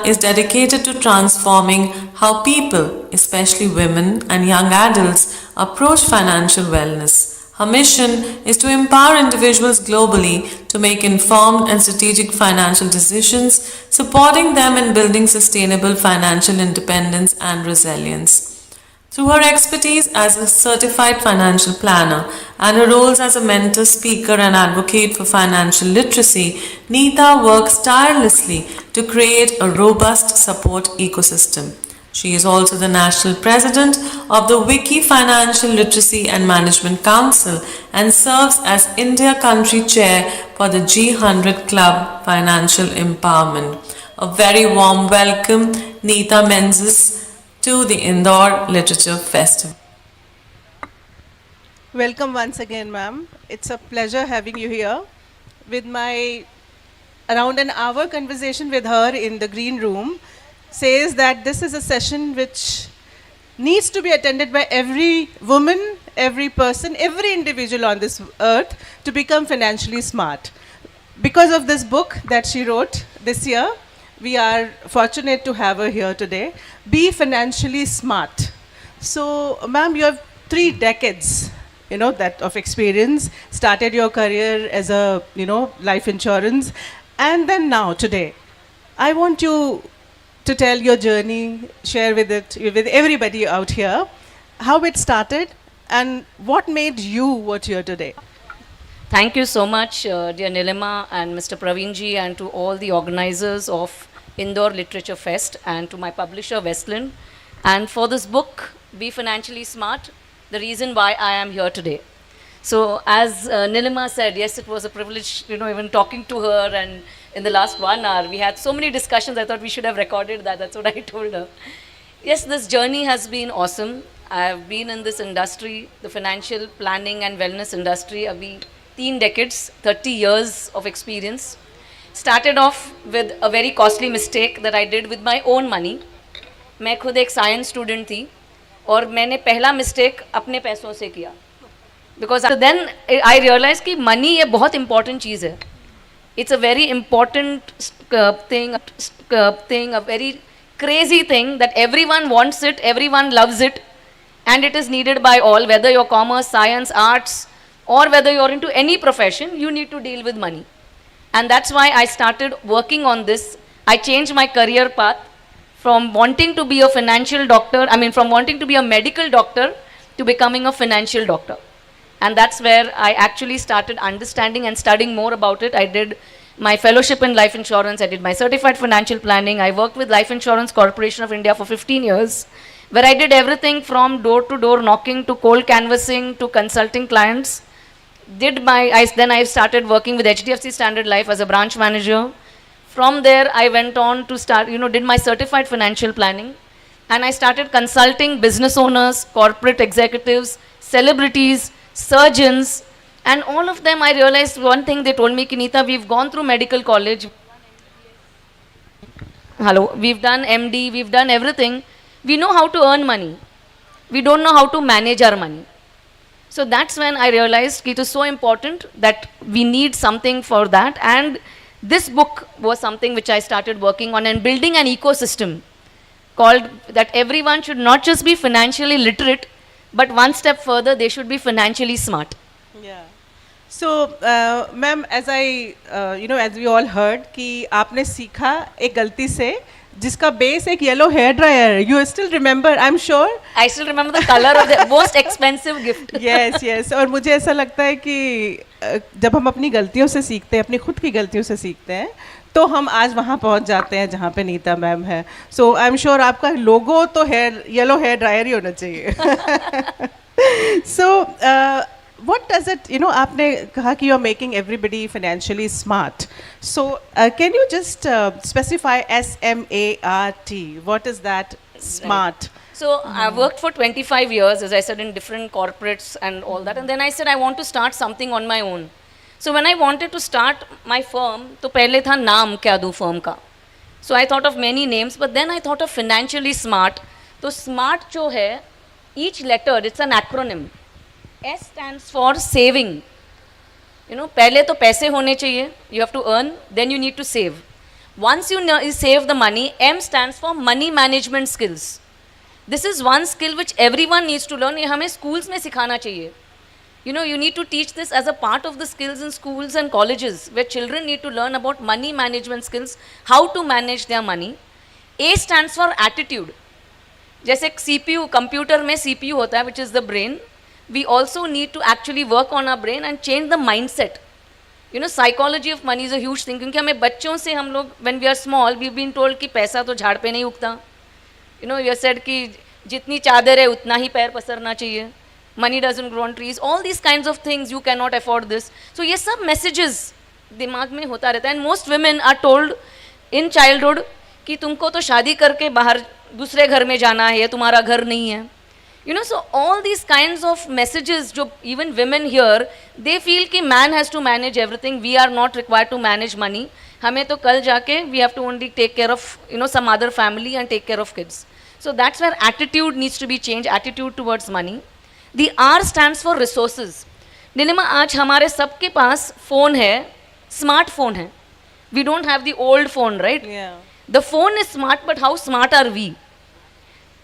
is dedicated to transforming how people, especially women and young adults, approach financial wellness. Her mission is to empower individuals globally to make informed and strategic financial decisions, supporting them in building sustainable financial independence and resilience. Through her expertise as a certified financial planner and her roles as a mentor, speaker, and advocate for financial literacy, Neeta works tirelessly to create a robust support ecosystem. She is also the national president of the Wiki Financial Literacy and Management Council and serves as India country chair for the G100 Club Financial Empowerment. A very warm welcome, Neeta Menzies, to the Indore Literature Festival. Welcome once again, ma'am. It's a pleasure having you here. With my around an hour conversation with her in the green room, says that this is a session which needs to be attended by every woman, every person, every individual on this earth to become financially smart. Because of this book that she wrote this year, we are fortunate to have her here today. Be financially smart. So, ma'am, you have 3 decades, that of experience. Started your career as a, life insurance, and then now today. I want you to tell your journey, share with everybody out here, how it started, and what made you what you are today. Thank you so much, dear Nilima and Mr. Praveenji, and to all the organizers of Indore Literature Fest, and to my publisher, Westland, and for this book, Be Financially Smart, the reason why I am here today. So, as Nilima said, yes, it was a privilege, even talking to her, and in the last 1 hour, we had so many discussions, I thought we should have recorded that, that's what I told her. Yes, this journey has been awesome. I've been in this industry, the financial planning and wellness industry, I've been 3 decades, 30 years of experience. Started off with a very costly mistake that I did with my own money. मैं खुद एक science student थी और मैंने पहला mistake अपने पैसों से किया. Because then I realized कि money ये बहुत important चीज़ है. It's a very important thing, a very crazy thing that everyone wants it, everyone loves it, and it is needed by all, whether you're commerce, science, arts, or whether you're into any profession, you need to deal with money. And that's why I started working on this. I changed my career path from wanting to be a financial doctor, from wanting to be a medical doctor to becoming a financial doctor. And that's where I actually started understanding and studying more about it. I did my fellowship in life insurance. I did my certified financial planning. I worked with Life Insurance Corporation of India for 15 years, where I did everything from door-to-door knocking to cold canvassing to consulting clients. Then I started working with HDFC Standard Life as a branch manager. From there, I went on to start, did my certified financial planning. And I started consulting business owners, corporate executives, celebrities, surgeons. And all of them, I realized one thing. They told me, Neeta, we've gone through medical college. We've done MD, we've done everything. We know how to earn money. We don't know how to manage our money. So that's when I realized it is so important that we need something for that. And this book was something which I started working on and building an ecosystem called that everyone should not just be financially literate, but one step further, they should be financially smart. Yeah. So, ma'am, as as we all heard, कि आपने सीखा एक गलती से जिसका base एक yellow hair dryer. You still remember, I'm sure. I still remember the color of the most expensive gift. Yes. और मुझे ऐसा लगता है कि जब हम अपनी गलतियों से सीखते हैं, अपनी खुद की गलतियों से सीखते हैं, तो हम आज वहाँ पहुँच जाते हैं जहाँ पे नीता मैम है. So I'm sure आपका लोगो तो येलो हेयर ड्रायर ही होना चाहिए. So what does it, आपने कहा कि you are making everybody financially smart. So can you just specify SMART? What is that smart? So I worked for 25 years, as I said, in different corporates and all that. And then I said, I want to start something on my own. So when I wanted to start my firm, तो पहले था नाम क्या दूँ firm का. So I thought of many names, but then I thought of financially smart. तो smart जो है, each letter, it's an acronym. S stands for saving. पहले तो पैसे होने चाहिए, you have to earn, then you need to save. Once you save the money, M stands for money management skills. This is one skill which everyone needs to learn. ये हमें schools में सिखाना चाहिए. You know, you need to teach this as a part of the skills in schools and colleges, where children need to learn about money management skills, how to manage their money. A stands for attitude. जैसे CPU, computer में CPU होता है, which is the brain. We also need to actually work on our brain and change the mindset. You know, psychology of money is a huge thing, क्योंकि हमें बच्चों से हम लोग, when we are small, we've been told कि पैसा तो झाड़ पे नहीं उगता. You know, you said कि जितनी चादर है उतना ही पैर पसरना चाहिए. Money doesn't grow on trees. All these kinds of things, you cannot afford this. So ये सब messages दिमाग में होता रहता है. And most women are told in childhood कि तुमको तो शादी करके बाहर दूसरे घर में जाना है, ये तुम्हारा घर नहीं है. You know, so all these kinds of messages जो even women hear, they feel कि man has to manage everything. We are not required to manage money. हमें तो कल जाके we have to only take care of, you know, some other family and take care of kids. So that's where attitude needs to be changed, attitude towards money. The R stands for resources. Nilima, आज हमारे सबके पास phone है, smartphone है. We don't have the old phone, right? Yeah. The phone is smart, but how smart are we?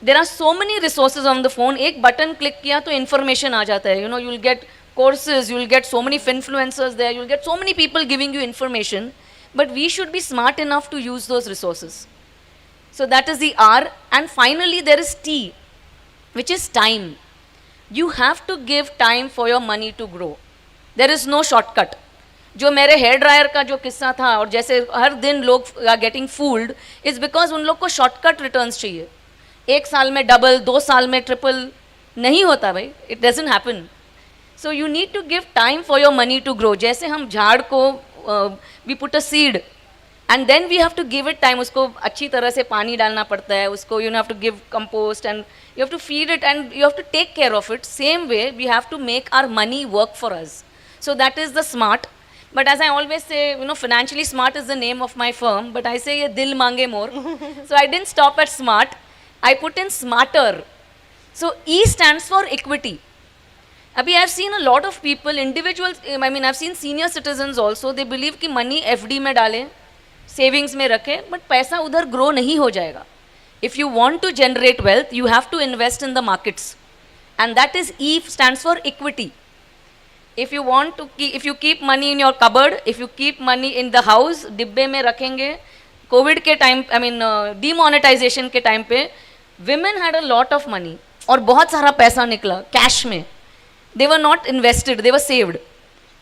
There are so many resources on the phone. एक button click किया तो information आ जाता है. You know, you'll get courses, you'll get so many influencers there, you'll get so many people giving you information. But we should be smart enough to use those resources. So that is the R. And finally, there is T, which is time. You have to give time for your money to grow. There is no shortcut. जो मेरे hair dryer का जो किस्सा था, और जैसे हर दिन लोग are getting fooled, is because उन लोग को शॉर्टकट रिटर्न्स चाहिए. 1 साल में डबल, 2 साल में ट्रिपल नहीं होता भाई. It doesn't happen. So you need to give time for your money to grow. जैसे हम झाड़ को we put a seed and then we have to give it time. उसको अच्छी तरह से पानी डालना पड़ता है, उसको you have to give compost and you have to feed it and you have to take care of it. Same way we have to make our money work for us. So that is the smart. But as I always say, you know, financially smart is the name of my firm, but I say ye dil mange more. So I didn't stop at smart. I put in smarter. So E stands for equity. Abhi I've seen a lot of people, individuals, I mean I've seen senior citizens also, they believe कि money FD में डालें, savings में रखें, but पैसा उधर grow नहीं हो जाएगा. If you want to generate wealth, you have to invest in the markets. And that is E stands for equity. If you want to if you keep money in your cupboard, if you keep money in the house, डिब्बे में रखेंगे, Covid के time, I mean demonetization के time पे, women had a lot of money और बहुत सारा पैसा निकला कैश में. They were not invested, they were saved.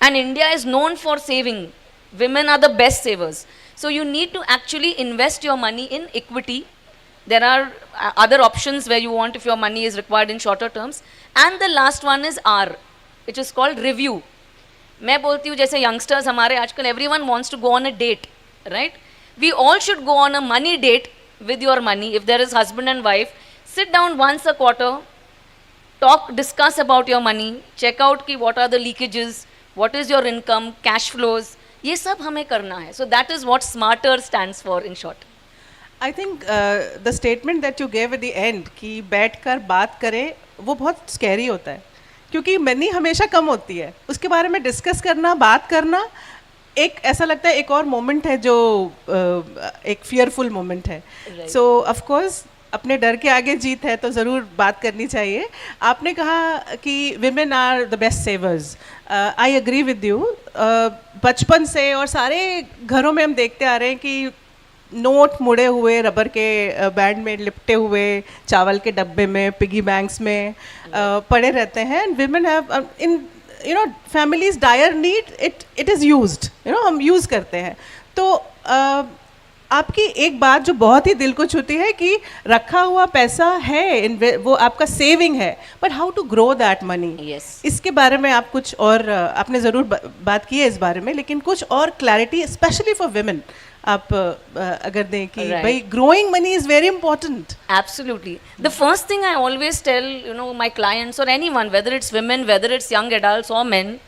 And India is known for saving. Women are the best savers. So you need to actually invest your money in equity. There are other options where you want if your money is required in shorter terms. And the last one is R, which is called review. मैं बोलती हूँ जैसे youngsters हमारे आजकल everyone wants to go on a date, right? We all should go on a money date with your money. If there is husband and wife, sit down once a quarter, talk, discuss about your money, check out कि what are the leakages, what is your income, cash flows, ये सब हमें करना है. So that is what smarter stands for in short. I think the statement that you gave at the end कि बैठकर बात करें, वो बहुत स्कैरी होता है, क्योंकि मनी हमेशा कम होती है. उसके बारे में डिस्कस करना, बात करना, एक ऐसा लगता है एक और मोमेंट है जो एक फियरफुल मोमेंट है. सो ऑफ कोर्स अपने डर के आगे जीत है, तो ज़रूर बात करनी चाहिए. आपने कहा कि women are the best savers. I agree with you. बचपन से और सारे घरों में हम देखते आ रहे हैं कि नोट मुड़े हुए रबर के बैंड में लिपटे हुए चावल के डब्बे में, पिगी बैंक्स में पड़े रहते हैं. And women have in families dire need it is used, हम यूज़ करते हैं. तो आपकी एक बात जो बहुत ही दिल को छूती है कि रखा हुआ पैसा है, वो आपका सेविंग है, but how to grow that money. इसके बारे में आप कुछ और, आपने ज़रूर बात की है इस बारे में, लेकिन कुछ और क्लैरिटी स्पेशली फॉर विमेन आप अगर दें कि भाई growing money is very important. Absolutely. The first thing I always tell, my clients or anyone, whether it's women, whether it's young adults or men,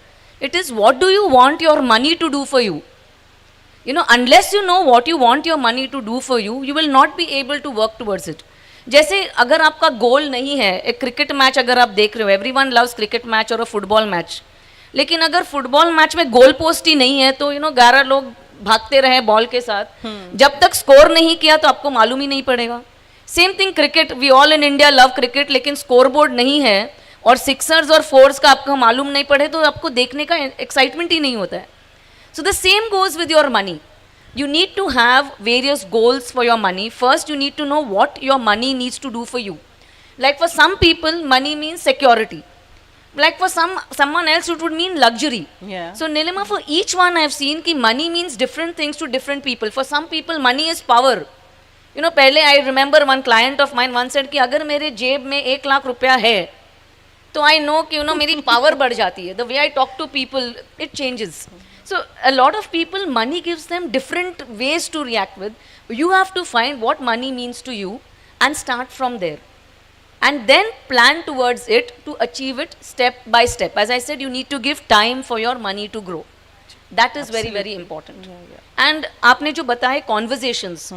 it is what do you want your money to do for you? Unless you know what you want your money to do for you, you will not be able to work towards it. जैसे अगर आपका गोल नहीं है, एक cricket match अगर आप देख रहे हो, everyone loves cricket match और a football match, लेकिन अगर फुटबॉल मैच में गोल पोस्ट ही नहीं है तो 11 लोग भागते रहे बॉल के साथ, जब तक स्कोर नहीं किया तो आपको मालूम ही नहीं पड़ेगा. Same thing cricket, we all in India love cricket, लेकिन स्कोर बोर्ड नहीं है और सिक्सर्स और फोर्स का आपको मालूम नहीं पड़े तो आपको देखने का एक्साइटमेंट ही नहीं होता है. So the same goes with your money. You need to have various goals for your money. First, you need to know what your money needs to do for you. Like for some people, money means security. Like for someone else, it would mean luxury. Yeah. So Nilima, for each one I have seen कि money means different things to different people. For some people, money is power. You know, पहले I remember one client of mine once said कि अगर मेरे जेब में 1 लाख रुपया है, तो I know कि मेरी power बढ़ जाती है. The way I talk to people, it changes. So a lot of people, money gives them different ways to react with. You have to find what money means to you and start from there. And then plan towards it to achieve it step by step. As I said, you need to give time for your money to grow. That is very, very important. And आपने जो बताए conversations,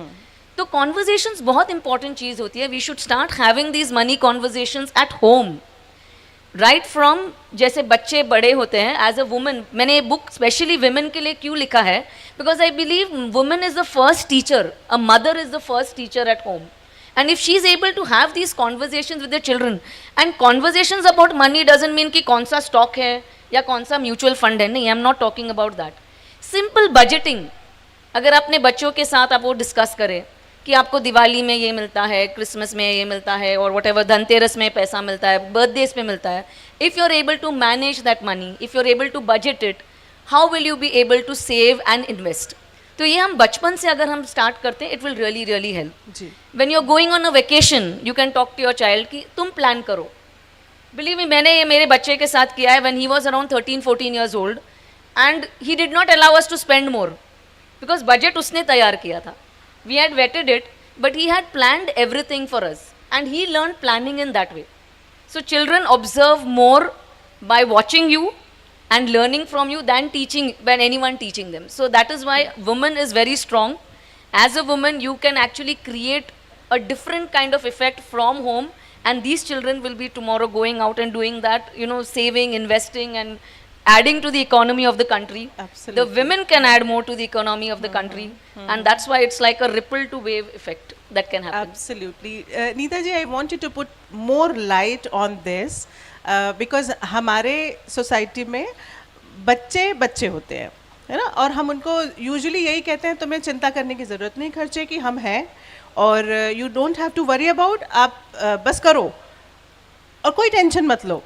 तो conversations बहुत important चीज़ होती है. We should start having these money conversations at home. Right from जैसे बच्चे बड़े होते हैं. एज अ वुमन, मैंने ये बुक स्पेशली वुमेन के लिए क्यों लिखा है, because I believe women is the first teacher, a mother is the first teacher at home. And if she is able to have these conversations with the children, and conversations about money doesn't mean कि कौन सा stock है या कौन सा mutual fund है, नहीं, I am not talking about that. Simple budgeting, अगर अपने बच्चों के साथ आप वो डिस्कस करें कि आपको दिवाली में ये मिलता है, क्रिसमस में ये मिलता है, और वट एवर धनतेरस में पैसा मिलता है, बर्थडेज पे मिलता है. If you are able to manage that money, if you are able to budget it, how will you be able to save and invest. तो ये हम बचपन से अगर हम स्टार्ट करते हैं, it will really really help. When you are going on a vacation, you can talk to your child कि तुम प्लान करो. बिलीव मी, मैंने ये मेरे बच्चे के साथ किया है. When he was around 13-14 years old, and he did not allow us to spend more, because budget उसने तैयार किया था. We had vetted it, but he had planned everything for us, and he learned planning in that way. So children observe more by watching you and learning from you than anyone teaching them. So that is why woman is very strong. As a woman, you can actually create a different kind of effect from home, and these children will be tomorrow going out and doing that, saving, investing, and adding to the economy of the country. Absolutely. The women can add more to the economy of the country, and that's why it's like a ripple to wave effect that can happen. Absolutely. Neeta ji, I want you to put more light on this, because हमारे society में बच्चे बच्चे होते हैं, है ना, और हम उनको यूजुअली यही कहते हैं, तुम्हें चिंता करने की ज़रूरत नहीं, खर्चे की हम हैं, और you don't have to worry about, आप बस करो और कोई टेंशन मत लो.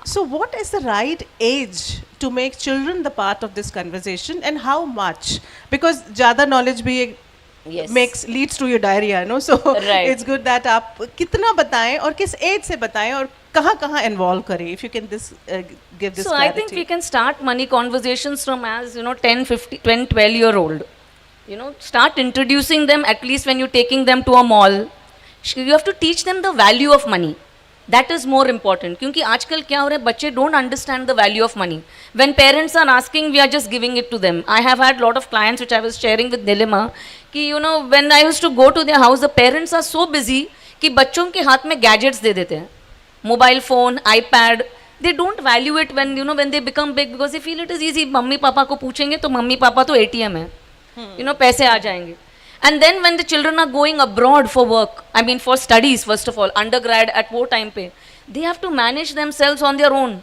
So what is the right age to make children the part of this conversation, and how much? Because ज़्यादा knowledge भी leads to your diarrhea, so right. It's good that आप कितना बताएं और किस age से बताएं और कहाँ involve करें. If you can give this so clarity. I think we can start money conversations from as 10, 15, 20, 12-year-old. Start introducing them at least when you're taking them to a mall. You have to teach them the value of money. That is more important. क्योंकि आजकल क्या हो रहा है, बच्चे don't understand the value of money. When parents are asking, we are just giving it to them. I have had lot of clients which I was sharing with Nilima कि when I used to go to their house, the parents are so busy कि बच्चों के हाथ में gadgets दे देते हैं, mobile phone, iPad. They don't value it when when they become big, because they feel it is easy. Mummy papa को पूछेंगे तो मम्मी पापा तो ATM है, पैसे आ जाएंगे. And then when the children are going abroad for work, I mean for studies first of all, undergrad at वो time पे, they have to manage themselves on their own.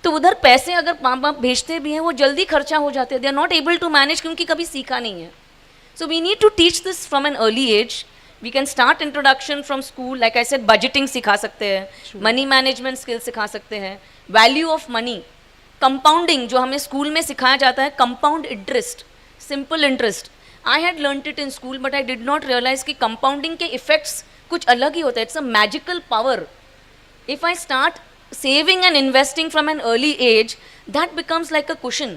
तो उधर पैसे अगर माँ बाप भेजते भी हैं, वो जल्दी खर्चा हो जाते हैं. They are not able to manage क्योंकि कभी सीखा नहीं है. So we need to teach this from an early age. We can start introduction from school. Like I said, budgeting सिखा सकते हैं, money management skills सिखा सकते हैं, value of money, compounding जो हमें स्कूल में सिखाया जाता है, compound interest, simple interest. I had learnt it in school, but I did not realize कि compounding के effects कुछ अलग ही होता है. It's a magical power. If I start saving and investing from an early age, that becomes like a cushion.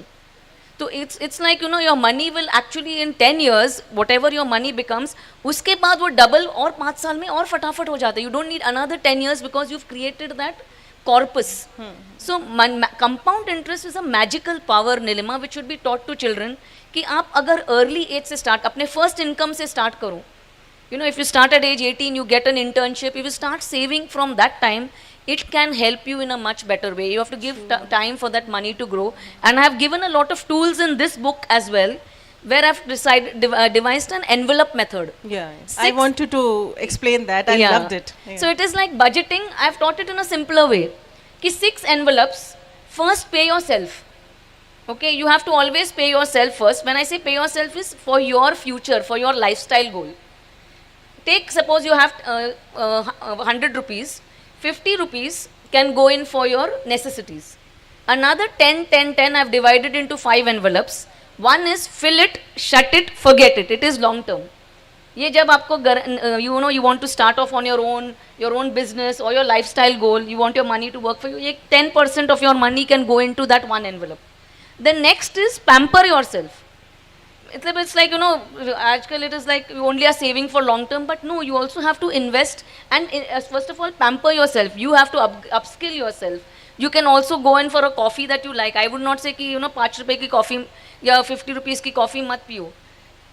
So it's like your money will actually in 10 years, whatever your money becomes, उसके बाद वो double और 5 साल में और फटाफट हो जाता है. You don't need another 10 years because you've created that corpus. So compound interest is a magical power, Nilima, which should be taught to children. कि आप अगर अर्ली एज से स्टार्ट, अपने फर्स्ट इनकम से स्टार्ट करो. If you start at age 18, you get an internship, if you start saving from that time, it can help you in a much better way. You have to give time for that money to grow, and I have given a lot of tools in this book as well, where I've devised an envelope method. Yeah, I Six- want you to explain that. I loved it. Yeah. So it is like budgeting. I've taught it in a simpler way. Ki 6 envelopes. First, pay yourself. Okay, you have to always pay yourself first. When I say pay yourself, is for your future, for your lifestyle goal. Take, suppose you have 100 rupees, 50 rupees can go in for your necessities. Another 10, 10, 10 I've divided into 5 envelopes. One is fill it, shut it, forget it. It is long term. ये जब आपको you know you want to start off on your own business or your lifestyle goal, you want your money to work for you, ये 10% of your money can go into that one envelope. The next is pamper yourself. It's like, you know, आजकल it is like you only are saving for long term, but no, you also have to invest and first of all pamper yourself. You have to upskill yourself. You can also go in for a coffee that you like. I would not say कि, you know, 5 रुपए की coffee या 50 rupees की coffee मत पियो.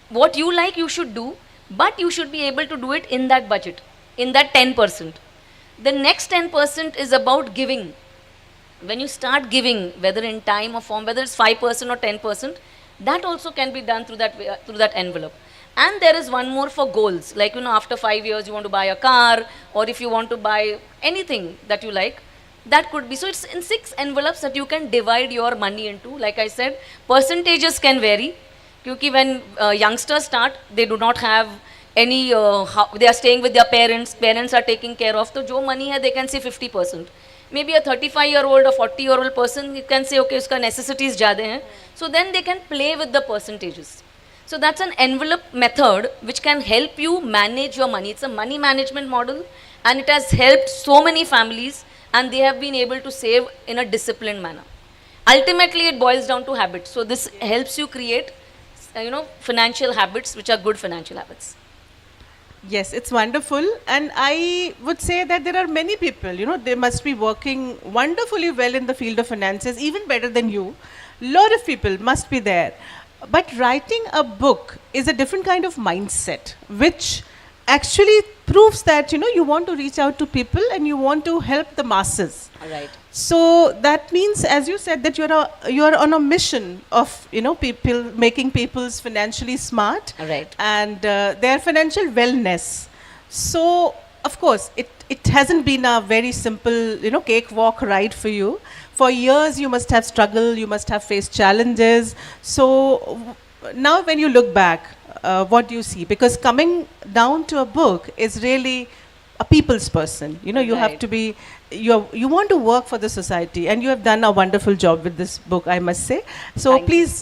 What you like you should do, but you should be able to do it in that budget, in that 10%. The next 10% is about giving. When you start giving, whether in time or form, whether it's 5% or 10%, that also can be done through that envelope. And there is one more for goals, like, you know, after 5 years you want to buy a car, or if you want to buy anything that you like, that could be. So it's in 6 envelopes that you can divide your money into. Like I said, percentages can vary, because when youngsters start, they do not have any, they are staying with their parents are taking care of, so jo money hai, they can say 50%. Maybe a 35-year-old or 40-year-old person, you can say, okay, uska necessities zyada hain, so then they can play with the percentages. So that's an envelope method which can help you manage your money. It's a money management model, and it has helped so many families, and they have been able to save in a disciplined manner. Ultimately, it boils down to habits. So this helps you create, you know, financial habits which are good financial habits. Yes, it's wonderful. And I would say that there are many people, you know, they must be working wonderfully well in the field of finances, even better than you. Lot of people must be there. But writing a book is a different kind of mindset, which actually proves that, you know, you want to reach out to people and you want to help the masses. All right. So that means, as you said, that you are on a mission of, you know, people making people's financially smart, Right. and their financial wellness. So of course, it hasn't been a very simple, you know, cakewalk ride for you. For years, you must have struggled. You must have faced challenges. So now, when you look back, what do you see? Because coming down to a book is really a people's person. You know, you have Right. to be, you want to work for the society, and you have done a wonderful job with this book, I must say. So Thank you. please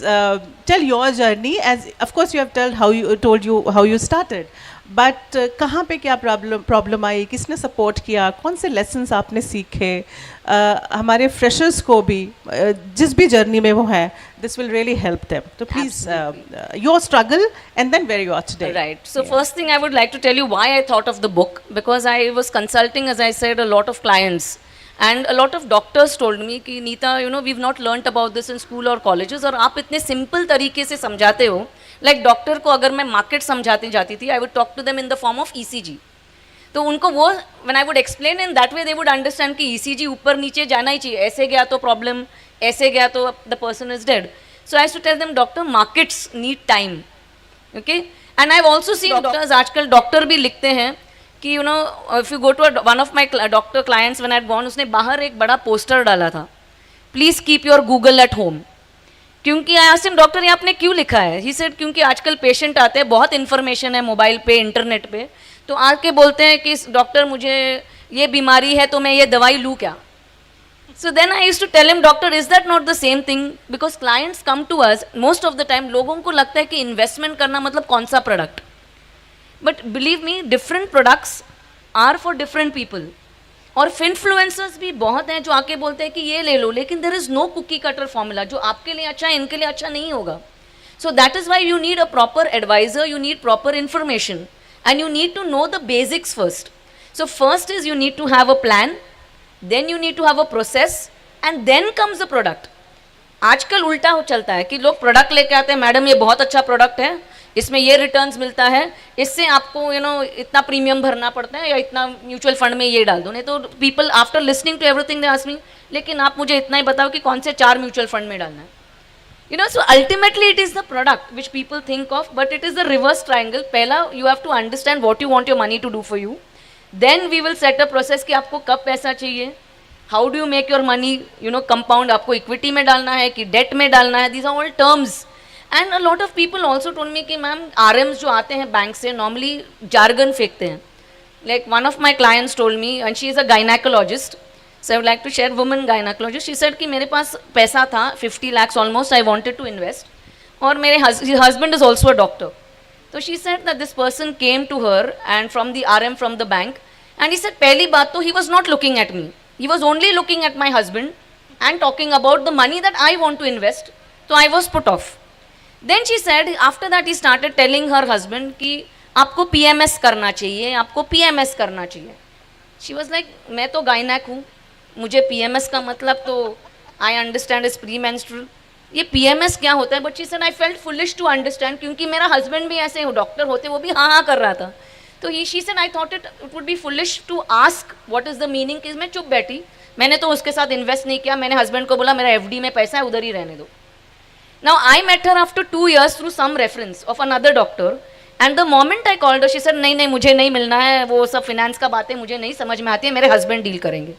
tell your journey. As of course you have told how you started, but कहाँ पे क्या problem आई, किसने support किया, कौन से lessons आपने सीखे, हमारे फ्रेशर्स को भी जिस भी जर्नी में वो हैं, this will really help them. So please, your struggle and then where you are today. Right. So first thing I would like to tell you why I thought of the book, because I was consulting, as I said, a lot of clients, and a lot of doctors told me कि Nita, you know, we've not learnt about this in school or colleges, और आप इतने simple तरीके से समझाते हो. Like doctor को अगर मैं मार्केट समझाती जाती थी, I would talk to them in the form of ECG. तो उनको वो, when I would explain in that way, they would understand कि ECG ऊपर नीचे जाना ही चाहिए, ऐसे गया तो प्रॉब्लम, ऐसे गया तो the person is dead. So I used to tell them, doctor, markets need time. Okay? And I've also seen doctors, आजकल डॉक्टर भी लिखते हैं कि, you know, if you go to one of my doctor clients, when I had gone, उसने बाहर एक बड़ा poster डाला था, please keep your Google at home. क्योंकि आई आस्क्ड हिम, डॉक्टर ये आपने क्यों लिखा है? ही सेड क्योंकि आजकल पेशेंट आते हैं, बहुत इन्फॉर्मेशन है मोबाइल पे, इंटरनेट पे, तो आके बोलते हैं कि डॉक्टर मुझे ये बीमारी है तो मैं ये दवाई लूँ क्या? So then I used to tell him, doctor, is that not the same thing? Because clients come to us, most of the time लोगों को लगता है कि इन्वेस्टमेंट करना मतलब कौन सा product, but believe me, different products are for different people. और इन्फ्लुएंसर्स भी बहुत हैं जो आके बोलते हैं कि ये ले लो, लेकिन there is no cookie cutter formula, जो आपके लिए अच्छा है इनके लिए अच्छा नहीं होगा. So that is why you need a proper advisor, you need proper information, and you need to know the basics first. So first is you need to have a plan, then you need to have a process, and then comes the product. आजकल उल्टा हो चलता है कि लोग product लेके आते हैं, मैडम ये बहुत अच्छा प्रोडक्ट है, इसमें ये रिटर्न्स मिलता है, इससे आपको यू नो इतना प्रीमियम भरना पड़ता है, या इतना म्यूचुअल फंड में ये डाल दो. नहीं तो people after listening to everything they ask me, लेकिन आप मुझे इतना ही बताओ कि कौन से 4 म्यूचुअल फंड में डालना है. You know, so ultimately it is the product which people think of, but it is the reverse triangle. Pehla, you have to understand what you want your money to do for you. Then we will set a process कि आपको कब पैसा चाहिए. How do you make your money, you know, compound? आपको equity में डालना है कि debt में डालना है? These are all terms. And a lot of people also told me कि मैम RMs जो आते हैं बैंक से normally jargon फेंकते हैं. Like one of my clients told me, and she is a gynecologist. So I would like to share, woman gynecologist. She said कि मेरे पास पैसा था 50 lakhs almost, I wanted to invest. और मेरे husband is also a doctor. So she said that this person came to her and from the RM from the bank, and he said पहली बात तो he was not looking at me. He was only looking at my husband and talking about the money that I want to invest. So I was put off. Then she said after that he started telling her husband कि आपको PMS करना चाहिए, आपको PMS करना चाहिए. She was like मैं तो gynaec हूँ, मुझे PMS का मतलब तो I understand is premenstrual. ये PMS क्या होता है? But she said I felt foolish to understand क्योंकि मेरा husband भी ऐसे डॉक्टर होते वो भी हाँ हाँ कर रहा था. तो she said I thought it would be foolish to ask what is the meaning. कि मैं चुप बैठी, मैंने तो उसके साथ इन्वेस्ट नहीं किया. मैंने हस्बैंड को बोला मेरा FD में पैसा है उधर ही रहने दो. Now I met her after 2 years through some reference of another doctor, and the moment I called her she said नहीं नहीं मुझे नहीं मिलना है, वो सब finance का बातें मुझे नहीं समझ में आती है, मेरे husband डील करेंगे.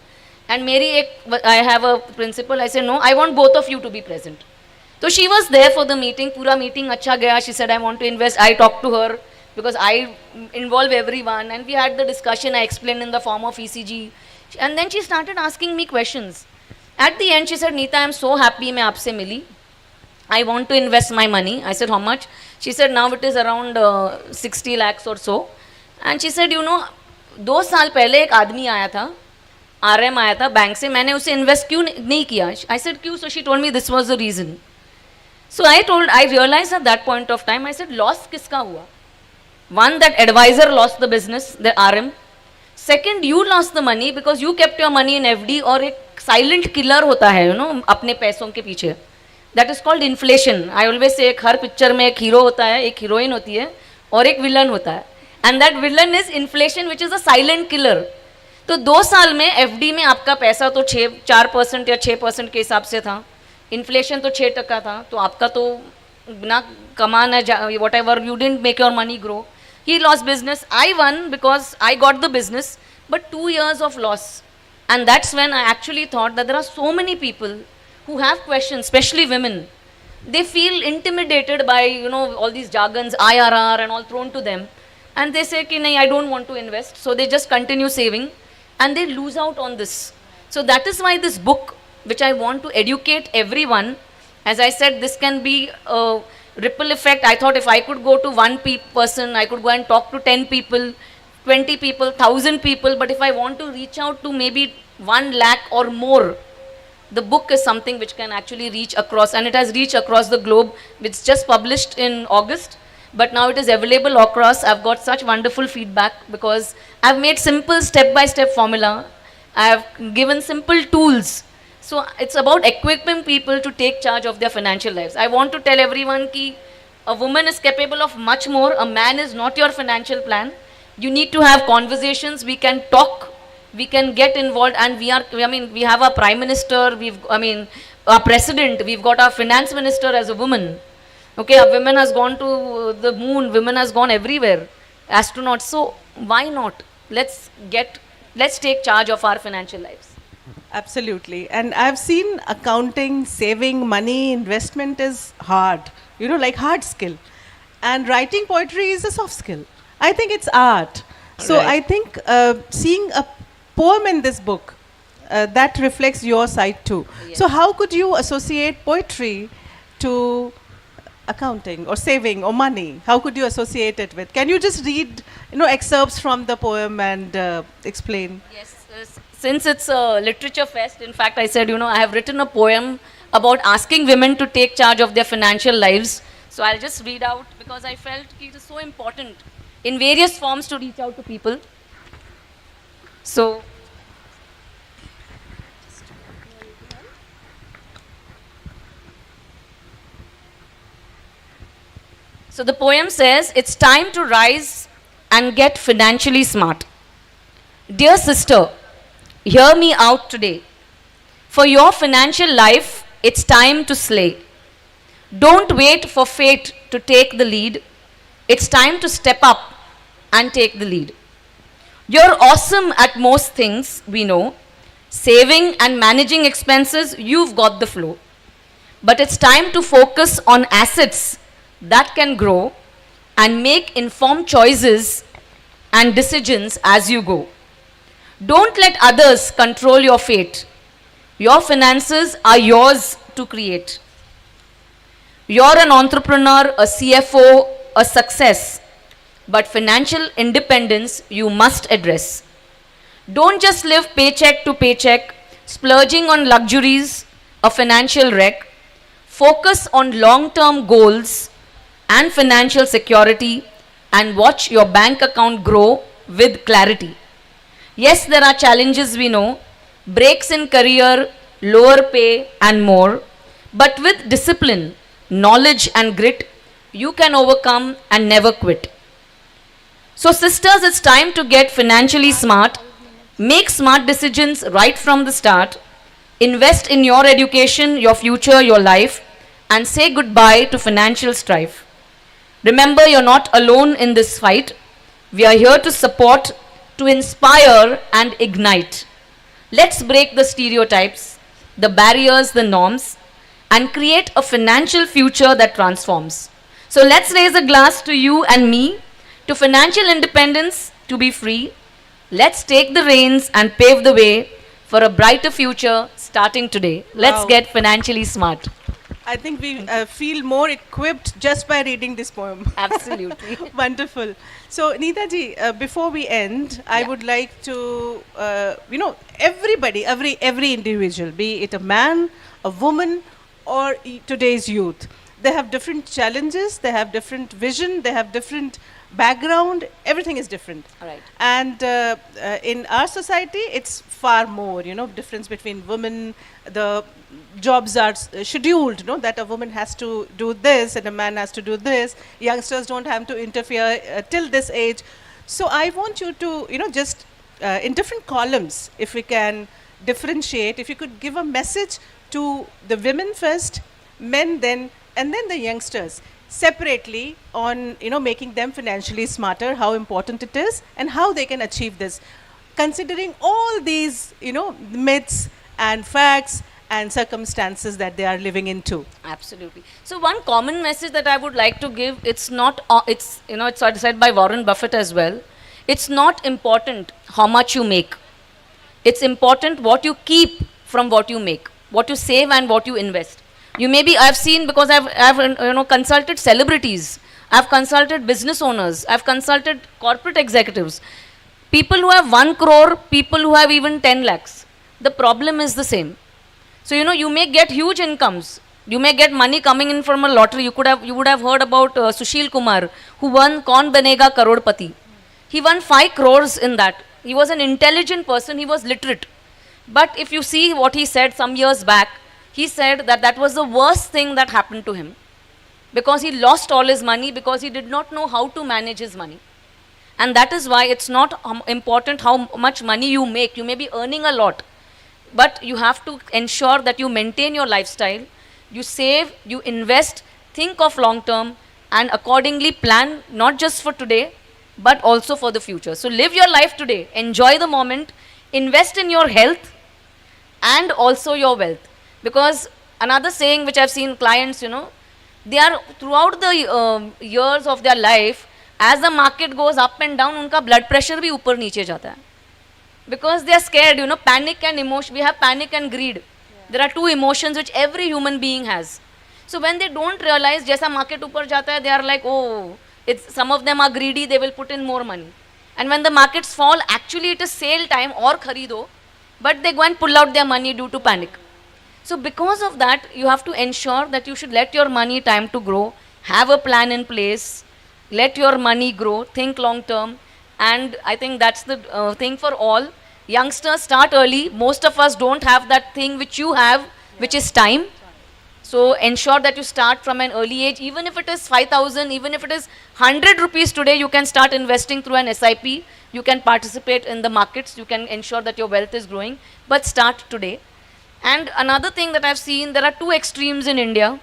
And मेरी एक I have a principle, I said no, I want both of you to be present. So she was there for the meeting, पूरा meeting अच्छा गया. She said I want to invest. I talked to her because I involve everyone, and we had the discussion. I explained in the form of ECG, and then she started asking me questions. At the end she said Neeta, I am so happy मैं आपसे मिली. I want to invest my money. I said how much? She said now it is around 60 lakhs or so. And she said you know 2 साल पहले एक आदमी आया था, RM आया था बैंक से, मैंने उसे इन्वेस्ट क्यों नहीं किया? I said क्यों? So she told me this was the reason. So I realized at that point of time, I said loss किसका हुआ? One, that advisor lost the business, the RM. Second, you lost the money because you kept your money in FD. और एक silent killer होता है, you know, अपने पैसों के पीछे. That is called inflation. I always say एक हर picture में एक हीरो होता है, एक हीरोइन होती है और एक विलन होता है. And that villain is inflation, which is a silent killer. तो 2 साल में FD में आपका पैसा तो 4% या 6% के हिसाब से था. इन्फ्लेशन तो 6% था, तो आपका तो ना कमाना whatever, you didn't make your money grow. He lost business. I won because I got the business, but 2 years of loss. And that's when I actually thought that there are so many people who have questions, especially women. They feel intimidated by, you know, all these jargons, IRR and all thrown to them. And they say, ki, nahi, I don't want to invest. So they just continue saving and they lose out on this. So that is why this book, which I want to educate everyone, as I said, this can be a ripple effect. I thought if I could go to one person, I could go and talk to 10 people, 20 people, 1,000 people. But if I want to reach out to maybe 1 lakh or more, the book is something which can actually reach across, and it has reached across the globe. It's just published in August, but now it is available across. I've got such wonderful feedback because I've made simple step-by-step formula. I have given simple tools. So it's about equipping people to take charge of their financial lives. I want to tell everyone ki a woman is capable of much more. A man is not your financial plan. You need to have conversations. We can talk. We can get involved, and we have our prime minister, our president, we've got our finance minister as a woman. Okay, a woman has gone to the moon, women has gone everywhere, astronauts. So why not? Let's take charge of our financial lives. Absolutely. And I've seen accounting, saving money, investment is hard, you know, like hard skill. And writing poetry is a soft skill. I think it's art. So Right. I think seeing a poem in this book, that reflects your side too. Yes. So how could you associate poetry to accounting or saving or money? How could you associate it with? Can you just read, you know, excerpts from the poem and explain? Yes, since it's a literature fest, in fact, I said, you know, I have written a poem about asking women to take charge of their financial lives. So I'll just read out because I felt it is so important in various forms to reach out to people. So, the poem says, it's time to rise and get financially smart. Dear sister, hear me out today. For your financial life, it's time to slay. Don't wait for fate to take the lead. It's time to step up and take the lead. You're awesome at most things, we know. Saving and managing expenses, you've got the flow. But it's time to focus on assets that can grow and make informed choices and decisions as you go. Don't let others control your fate. Your finances are yours to create. You're an entrepreneur, a CFO, a success, but financial independence you must address. Don't just live paycheck to paycheck, splurging on luxuries, a financial wreck. Focus on long-term goals and financial security and watch your bank account grow with clarity. Yes, there are challenges we know, breaks in career, lower pay and more, but with discipline, knowledge and grit, you can overcome and never quit. So sisters, it's time to get financially smart, make smart decisions right from the start, invest in your education, your future, your life, and say goodbye to financial strife. Remember, you're not alone in this fight. We are here to support, to inspire and ignite. Let's break the stereotypes, the barriers, the norms, and create a financial future that transforms. So let's raise a glass to you and me, to financial independence, to be free. Let's take the reins and pave the way for a brighter future starting today. Let's Wow. get financially smart. I think we feel more equipped just by reading this poem. Absolutely. Wonderful. So, Neeta ji, before we end, I Yeah. would like to, everybody, every individual, be it a man, a woman, or today's youth, they have different challenges, they have different vision, they have different background, everything is different. Right. And in our society, it's far more, difference between women, the jobs are scheduled, that a woman has to do this and a man has to do this. Youngsters don't have to interfere till this age. So I want you to, just in different columns, if we can differentiate, if you could give a message to the women first, men then, and then the youngsters separately on, making them financially smarter, how important it is, and how they can achieve this, considering all these, myths and facts and circumstances that they are living into. Absolutely. So one common message that I would like to give, it's not, it's said by Warren Buffett as well. It's not important how much you make. It's important what you keep from what you make, what you save and what you invest. You maybe, I've seen, because I've consulted celebrities, I've consulted business owners, I've consulted corporate executives, people who have 1 crore, people who have even 10 lakhs. The problem is the same. So, you may get huge incomes. You may get money coming in from a lottery. You would have heard about Sushil Kumar, who won Kaun Banega Karodpati. He won 5 crores in that. He was an intelligent person. He was literate. But if you see what he said some years back, he said that that was the worst thing that happened to him, because he lost all his money because he did not know how to manage his money. And that is why it's not important how much money you make. You may be earning a lot, but you have to ensure that you maintain your lifestyle, you save, you invest, think of long term, and accordingly plan not just for today, but also for the future. So live your life today, enjoy the moment, invest in your health and also your wealth. Because another saying which I've seen clients, they are throughout the years of their life, as the market goes up and down, उनका blood pressure भी ऊपर नीचे जाता है. Because they are scared, panic and emotion. We have panic and greed. There are two emotions which every human being has. So when they don't realize, जैसा market ऊपर जाता है, they are like, oh, some of them are greedy, they will put in more money. And when the markets fall, actually it is sale time or खरीदो, but they go and pull out their money due to panic. So because of that, you have to ensure that you should let your money time to grow, have a plan in place, let your money grow, think long term, and I think that's the thing for all. Youngsters, start early. Most of us don't have that thing which you have, which is time. So ensure that you start from an early age, even if it is 5,000, even if it is 100 rupees today, you can start investing through an SIP. You can participate in the markets, you can ensure that your wealth is growing, but start today. And another thing that I've seen, there are two extremes in India.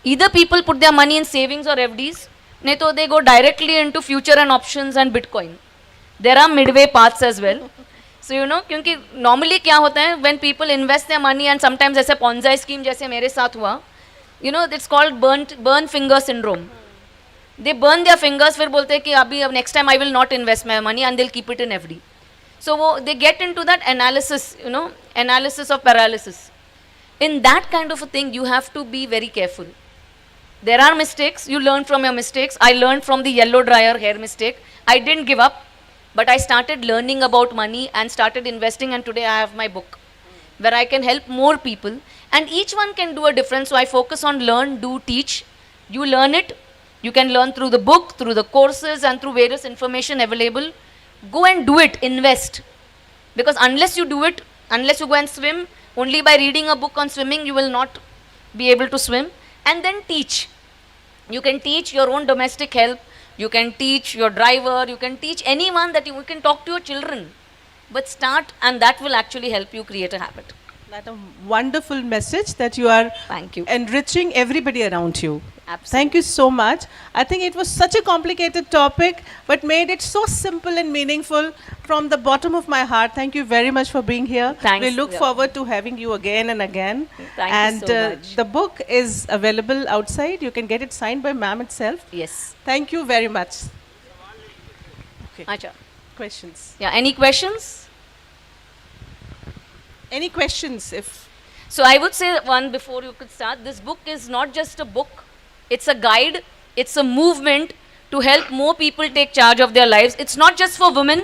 Either people put their money in savings or FDs, nahi to they go directly into future and options and Bitcoin. There are midway paths as well. So you know, क्योंकि normally क्या होता है when people invest their money and sometimes ऐसे Ponzi scheme जैसे मेरे साथ हुआ, you know, it's called burn finger syndrome. They burn their fingers, फिर बोलते हैं कि अभी अब next time I will not invest my money and they'll keep it in FD. So वो they get into that analysis, you know, analysis of paralysis. In that kind of a thing, you have to be very careful. There are mistakes, you learn from your mistakes. I learned from the yellow dryer hair mistake. I didn't give up, but I started learning about money and started investing, and today I have my book where I can help more people, and each one can do a difference. So I focus on learn, do, teach. You learn it. You can learn through the book, through the courses, and through various information available. Go and do it, invest. Because unless you do it, unless you go and swim, only by reading a book on swimming, you will not be able to swim. And then teach. You can teach your own domestic help, you can teach your driver, you can teach anyone that you can talk to your children. But start, and that will actually help you create a habit. That a wonderful message that you are Thank you. enriching everybody around you. Absolutely. Thank you so much. I think it was such a complicated topic, but made it so simple and meaningful from the bottom of my heart. Thank you very much for being here. Thanks. We look Yeah. forward to having you again and again. Thank and you so much. the book is available outside. You can get it signed by ma'am itself. Yes. Thank you very much. Okay. Acha. Questions? Yeah, any questions? Any questions? If So I would say one before you could start, this book is not just a book, it's a guide, it's a movement to help more people take charge of their lives. It's not just for women,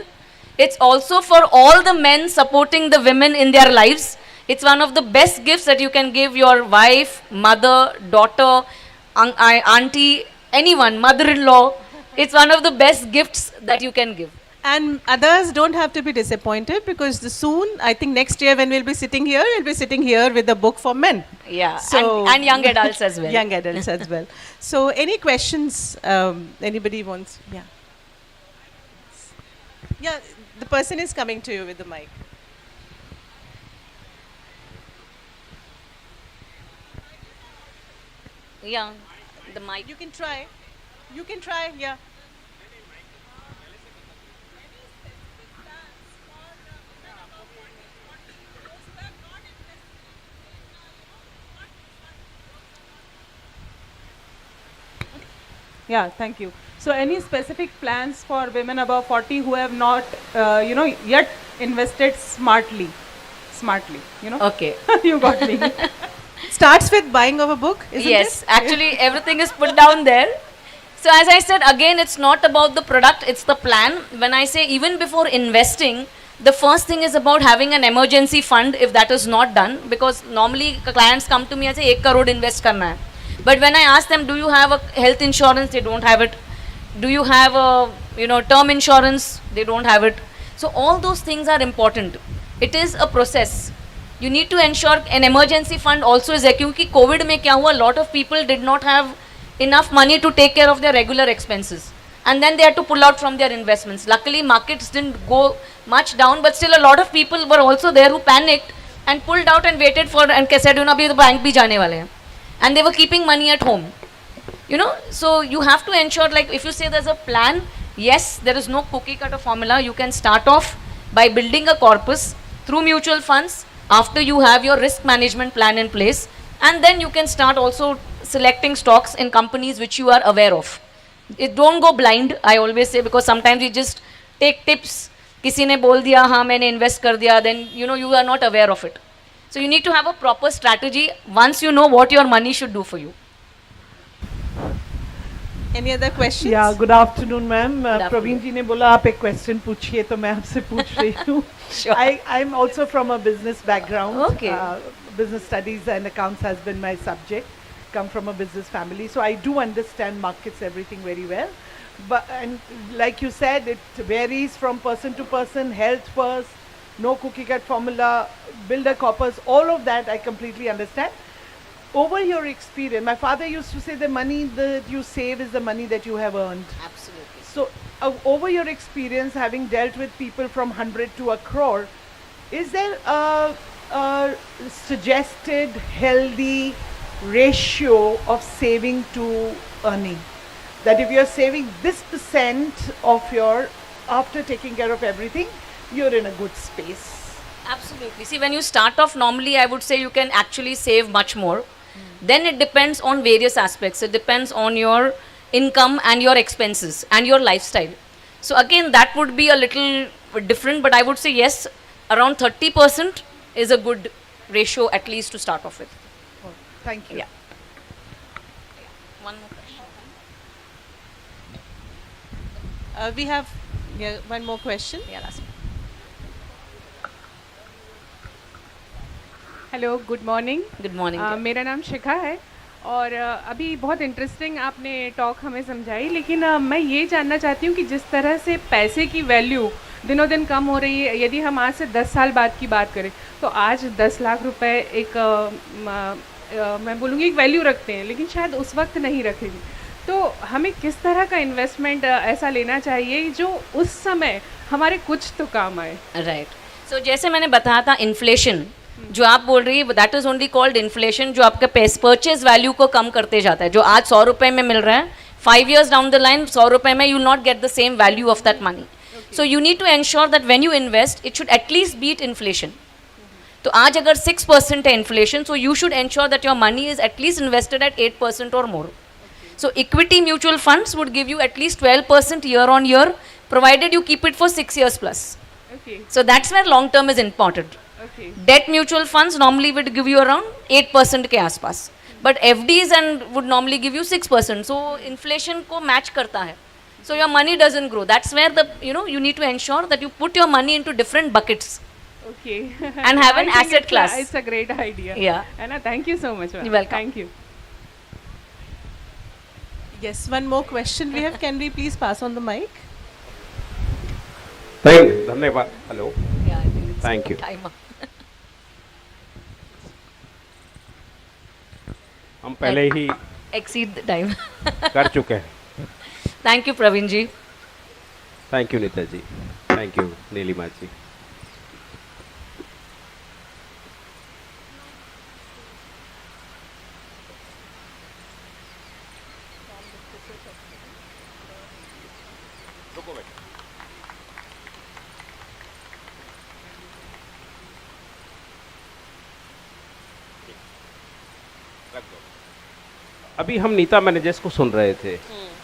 it's also for all the men supporting the women in their lives. It's one of the best gifts that you can give your wife, mother, daughter, auntie, anyone, mother-in-law. It's one of the best gifts that you can give. and others don't have to be disappointed, because soon, I think next year when we'll be sitting here, we'll be sitting here with a book for men. Yeah, So and young adults as well. Young adults as well. So any questions anybody wants? Yeah. Yeah, the person is coming to you with the mic. Yeah, the mic. You can try. You can try, yeah. Yeah, thank you. So any specific plans for women above 40 who have not, yet invested smartly? Smartly, you know? Okay. You got me. Starts with buying of a book, isn't Yes, it? actually everything is put down there. So as I said, again, it's not about the product, it's the plan. When I say even before investing, the first thing is about having an emergency fund if that is not done, because normally clients come to me and say 1 crore invest karna hai. But when I ask them, do you have a health insurance? They don't have it. Do you have a term insurance? They don't have it. So all those things are important. It is a process. You need to ensure an emergency fund also is there. Because COVID mein kya hua, a lot of people did not have enough money to take care of their regular expenses. And then they had to pull out from their investments. Luckily, markets didn't go much down, but still a lot of people were also there who panicked and pulled out and waited for and said, abhi to bank bhi jaane wale hain. And they were keeping money at home. So you have to ensure, like if you say there's a plan, yes, there is no cookie cutter formula. You can start off by building a corpus through mutual funds after you have your risk management plan in place. And then you can start also selecting stocks in companies which you are aware of. Don't go blind, I always say, because sometimes you just take tips. Kisi ne bol diya, haan maine invest kar diya, then you are not aware of it. So you need to have a proper strategy once you know what your money should do for you. Any other questions? Yeah, good afternoon, ma'am. afternoon. Praveen ji ने बोला आप एक question पूछिए तो मैं आपसे पूछ रही हूँ. Sure. I'm also from a business background. Okay. Business studies and accounts has been my subject. Come from a business family, so I do understand markets, everything very well. And like you said, it varies from person to person. Health first, no cookie cut formula, build a corpus, all of that I completely understand. Over your experience, my father used to say the money that you save is the money that you have earned. Absolutely. So over your experience, having dealt with people from 100 to 1 crore, is there a suggested healthy ratio of saving to earning. That if you're saving this percent of your, after taking care of everything, you're in a good space. Absolutely. See, when you start off, normally I would say you can actually save much more. Then it depends on various aspects. It depends on your income and your expenses and your lifestyle. So again, that would be a little different, but I would say yes, around 30% is a good ratio at least to start off with. Oh, thank you. Yeah. One more question. We have one more question. Yeah, last. Hello good morning Good morning. मेरा नाम शिखा है और अभी बहुत interesting आपने talk हमें समझाई, लेकिन मैं ये जानना चाहती हूँ कि जिस तरह से पैसे की वैल्यू दिनों दिन कम हो रही है, यदि हम आज से 10 साल बाद की बात करें तो आज 10 लाख रुपए एक मैं बोलूँगी एक वैल्यू रखते हैं, लेकिन शायद उस वक्त नहीं रखेगी। तो हमें किस तरह का इन्वेस्टमेंट ऐसा लेना चाहिए जो उस समय हमारे कुछ तो काम आए? राइट। सो जैसे मैंने बताया था, इन्फ्लेशन जो आप बोल रही है, that is only called inflation, जो आपका परचेज वैल्यू को कम करते जाता है। जो आज 100 रुपये में मिल रहा है, 5 years डाउन द लाइन 100 रुपये में you not get the same value of that money. So you need to ensure that when you invest it should at least beat inflation. तो आज अगर 6% है inflation, so you should ensure that your money is at least invested at 8% और मोर। So equity mutual funds would give you at least 12% year on year, provided you keep it for 6 years plus. Okay, So that's where long term is important. okay. Debt mutual funds normally would give you around 8% के आसपास, but FDs and would normally give you 6%. So inflation को match करता है. So your money doesn't grow. That's where the you need to ensure that you put your money into different buckets. Okay. And have an I think asset class. It's a great idea. Yeah. And thank you so much. ma'am. You're welcome. Thank you. Yes, one more question we have. Can we please pass on the mic? धन्यवाद। Hello, Yeah, I think it's Thank you. time up. हम पहले ही Exceed the time. कर चुके हैं। Thank you, Praveen ji. Thank you Neeta ji, thank you Nilima ji. अभी हम Nita managers को सुन रहे थे,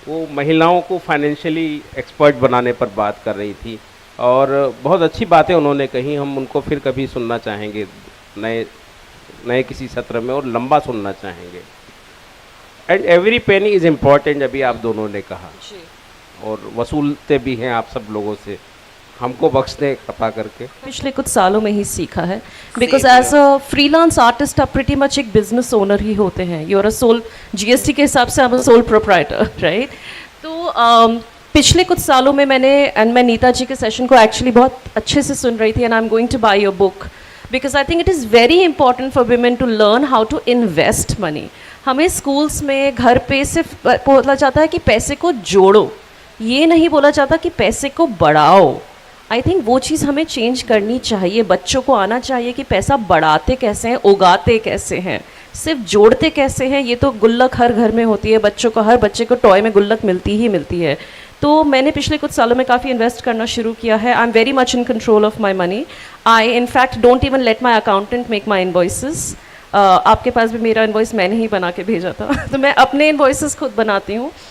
वो महिलाओं को फाइनेंशियली एक्सपर्ट बनाने पर बात कर रही थी और बहुत अच्छी बातें उन्होंने कही। हम उनको फिर कभी सुनना चाहेंगे नए किसी सत्र में और लंबा सुनना चाहेंगे। And every penny is important, अभी आप दोनों ने कहा, और वसूलते भी हैं आप सब लोगों से। हमको बख्श दें कृपा करके। पिछले कुछ सालों में ही सीखा है, because as a freelance artist आप प्रीटी मच एक बिजनेस ओनर ही होते हैं। You are a sole, GST के हिसाब से आप सोल प्रोप्राइटर, राइट? तो पिछले कुछ सालों में मैं नीता जी के सेशन को एक्चुअली बहुत अच्छे से सुन रही थी, and I am going to buy your book because I think it is very important for women to learn how to invest money. हमें स्कूल्स में, घर पे सिर्फ बोला जाता है कि पैसे को जोड़ो, ये नहीं बोला जाता कि पैसे को बढ़ाओ। आई थिंक वो चीज़ हमें चेंज करनी चाहिए। बच्चों को आना चाहिए कि पैसा बढ़ाते कैसे हैं, उगाते कैसे हैं, सिर्फ जोड़ते कैसे हैं। ये तो गुल्लक हर घर में होती है, बच्चों को, हर बच्चे को टॉय में गुल्लक मिलती ही मिलती है। तो मैंने पिछले कुछ सालों में काफ़ी इन्वेस्ट करना शुरू किया है। I am very much in control of my money. I in fact don't even let my accountant make my invoices. आपके पास भी मेरा इन्वॉइस मैंने ही बना के भेजा था तो मैं अपने इन्वॉइसेस खुद बनाती हूँ।